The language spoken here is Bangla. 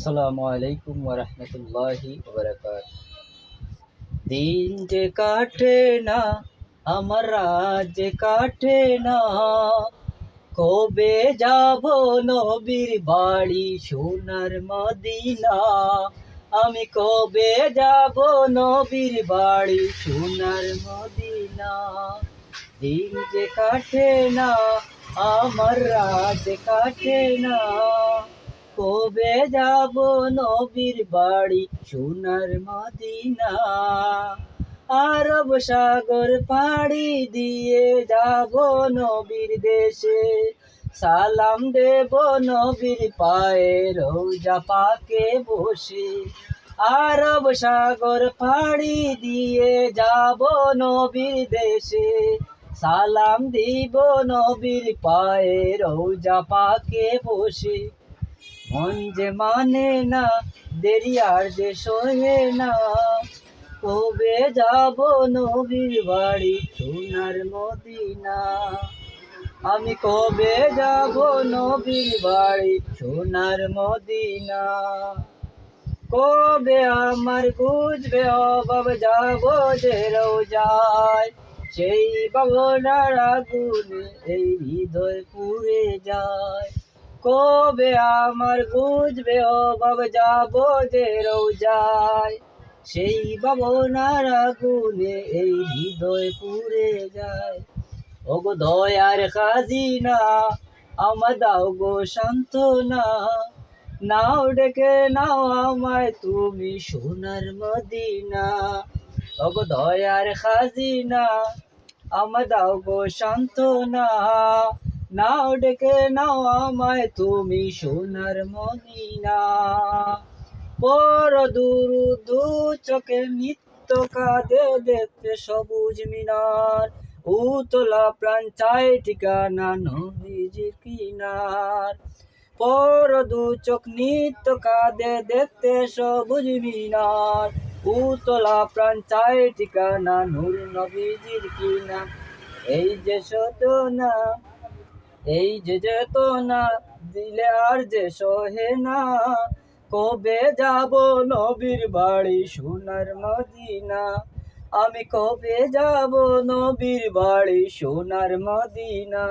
আসসালামু আলাইকুম ওয়া রাহমাতুল্লাহি ওয়া বারাকাতুহু। দিন যে কাটে না, আমার রাত যে কাটে না, কবে যাব নবীর বাড়ি সোনার মদিনা। আমি কবে যাব নবীর বাড়ি সোনার মদিনা। দিন যে কাটে না, আমার রাত যে কাটে না, কবে যাব নবীর বাড়ি সোনার মদিনা। আরব সাগর পাড়ি দিয়ে যাব নবীর দেশে, সালাম দেব নবীর পায়ে রোজা পাকে বসে। আরব সাগর পাড়ি দিয়ে যাব নবীর দেশে, সালাম দিব নবীর পায়ে রোজা পাকে বসে। মন যে মানে না, দেরি আর যে সহে না, কবে যাব নবীর বাড়ি সোনার মদিনা। আমি কবে যাব নবীর বাড়ি সোনার মদিনা। কবে আমার বুঝবে অভাব, যাব যে রোজায়, সেই ভাবনার আগুনে এই হৃদয় পুড়ে যায়। কবে আমার বুঝবে অভাব, যাব যে রোজায়, সেই ভাবনার আগুনে এই হৃদয় পুড়ে যায়। ওগো দয়ার খাজিনা, আমার দাও গো সান্ত্বনা, নাও ডেকে নাও আমায় তুমি সোনার মদিনা। ওগো দয়ার খাজিনা, আমার দাও গো সান্ত্বনা, নাও ডেকে নাও আমায় তুমি সোনার মদিনা। বড় দু চোখে নিত্য কাঁদে দেখতে সবুজ মিনার, উতলা প্রাণ চায় ঠিকানা নবীজির কিনার। পর দু চোখ নিত্য কাঁদে দেখতে সবুজ মিনার, উতলা প্রাণ চায় ঠিকানা নূর নবীজির কিনার। এই যে শতনা, এই যে যেতনা, দিলে আর যে সহে না, কবে যাব নবীর বাড়ি সোনার মদিনা। আমি কবে যাব নবীর বাড়ি সোনার মদিনা।